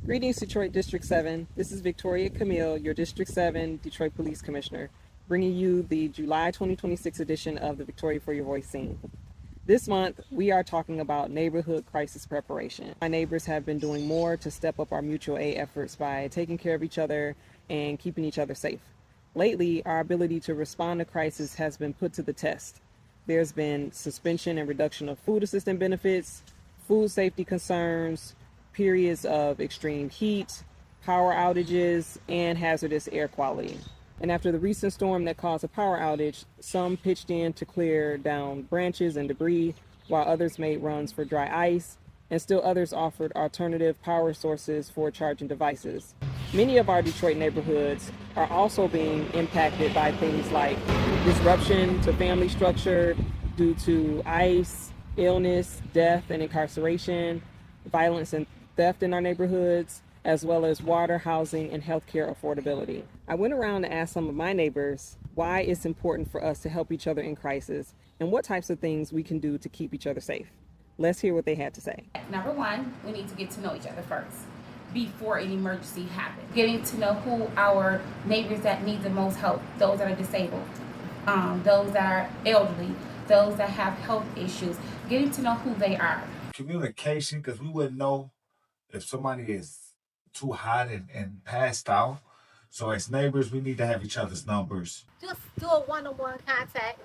Greetings, Detroit District 7. This is Victoria Camille, your District 7 Detroit Police Commissioner, bringing you the July 2026 edition of the Victoria for Your Voice Zine. This month, we are talking about neighborhood crisis preparation. My neighbors have been doing more to step up our mutual aid efforts by taking care of each other and keeping each other safe. Lately, our ability to respond to crisis has been put to the test. There's been suspension and reduction of food assistance benefits, food safety concerns, periods of extreme heat, power outages, and hazardous air quality. And after the recent storm that caused a power outage, some pitched in to clear down branches and debris, while others made runs for dry ice, and still others offered alternative power sources for charging devices. Many of our Detroit neighborhoods are also being impacted by things like disruption to family structure due to ice, illness, death, and incarceration, violence and theft in our neighborhoods, as well as water, housing, and healthcare affordability. I went around to ask some of my neighbors why it's important for us to help each other in crisis and what types of things we can do to keep each other safe. Let's hear what they had to say. Number one, we need to get to know each other first before an emergency happens. Getting to know who our neighbors that need the most help, those that are disabled, those that are elderly, those that have health issues, getting to know who they are. Communication, because we wouldn't know if somebody is too hot and passed out. So as neighbors, we need to have each other's numbers. Just do a one-on-one contact.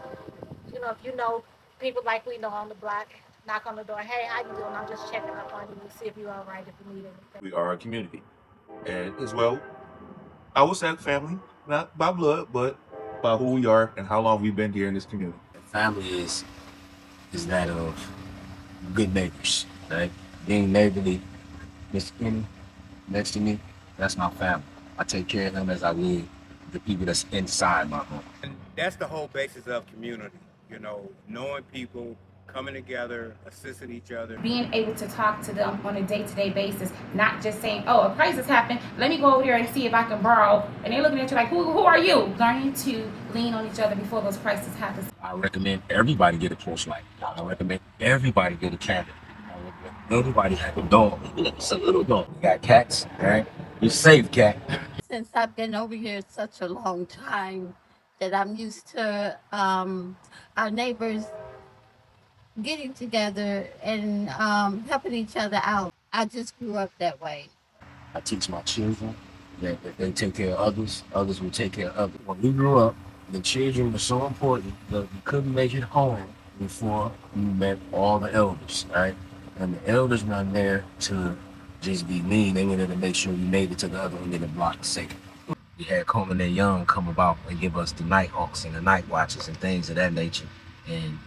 If you know people like we know on the block, knock on the door. Hey, how you doing? I'm just checking up on you to see if you're all right, if you need anything. We are a community, and as well, I would say family, not by blood, but by who we are and how long we've been here in this community. Family is that of good neighbors, right? Being neighborly. Mr. Kenny, next to me, that's my family. I take care of them as I would the people that's inside my home. And that's the whole basis of community, knowing people, coming together, assisting each other. Being able to talk to them on a day-to-day basis, not just saying, oh, a crisis happened, let me go over there and see if I can borrow. And they're looking at you like, who are you? Learning to lean on each other before those crises happen. I recommend everybody get a porch light. I recommend everybody get a candle. Everybody have a dog. It's a little dog. You got cats, right? You're safe, cat. Since I've been over here such a long time that I'm used to our neighbors getting together and helping each other out. I just grew up that way. I teach my children that if they take care of others, others will take care of others. When we grew up, the children were so important that you couldn't make it home before you met all the elders, right? And the elders weren't there to just be mean. They wanted to make sure you made it to the other end of the block safe. We had Coleman and Young come about and give us the night hawks and the night watches and things of that nature. And,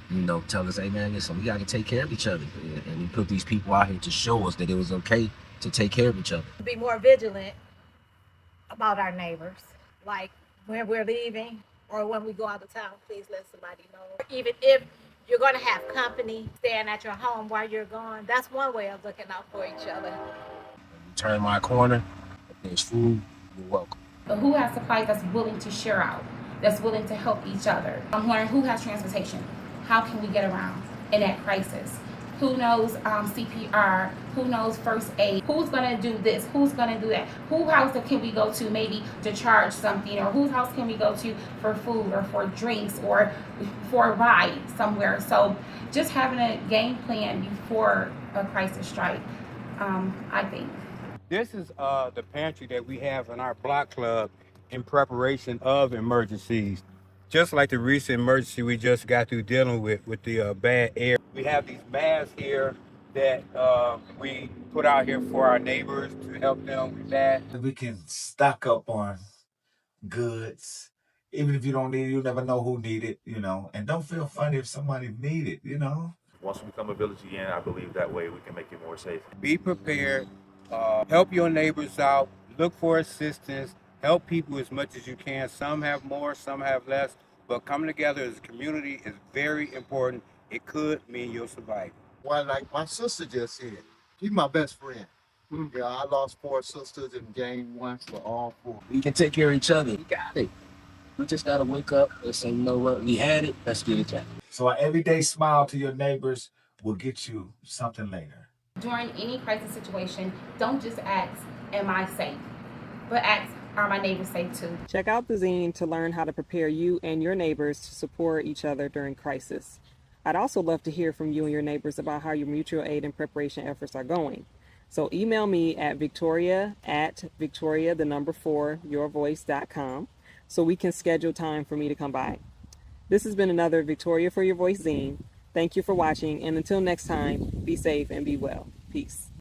tell us, hey, man, listen, we got to take care of each other. And we put these people out here to show us that it was okay to take care of each other. Be more vigilant about our neighbors, like when we're leaving or when we go out of town, please let somebody know. Even if you're going to have company staying at your home while you're gone, that's one way of looking out for each other. When you turn my corner, if there's food, you're welcome. But who has supplies that's willing to share out, that's willing to help each other? I'm learning who has transportation. How can we get around in that crisis? Who knows CPR? Who knows first aid? Who's gonna do this? Who's gonna do that? Whose house can we go to maybe to charge something? Or whose house can we go to for food or for drinks or for a ride somewhere? So just having a game plan before a crisis strike, I think. This is the pantry that we have in our block club in preparation of emergencies. Just like the recent emergency we just got through dealing with the bad air. We have these masks here that we put out here for our neighbors to help them with that. We can stock up on goods. Even if you don't need it, you never know who need it, And don't feel funny if somebody need it, Once we become a village again, I believe that way we can make it more safe. Be prepared, help your neighbors out, look for assistance, help people as much as you can. Some have more, some have less, but coming together as a community is very important. It could mean your survival. Well, like my sister just said, she's my best friend. Yeah, I lost 4 sisters in game 1 for all 4. We can take care of each other. We got it. We just got to wake up and say, you know what, we had it, let's get it back. So an everyday smile to your neighbors will get you something later. During any crisis situation, don't just ask, am I safe? But ask, are my neighbors safe too? Check out the zine to learn how to prepare you and your neighbors to support each other during crisis. I'd also love to hear from you and your neighbors about how your mutual aid and preparation efforts are going. So email me at victoria@yourvoice.com so we can schedule time for me to come by. This has been another Victoria for Your Voice zine. Thank you for watching, and until next time, be safe and be well. Peace.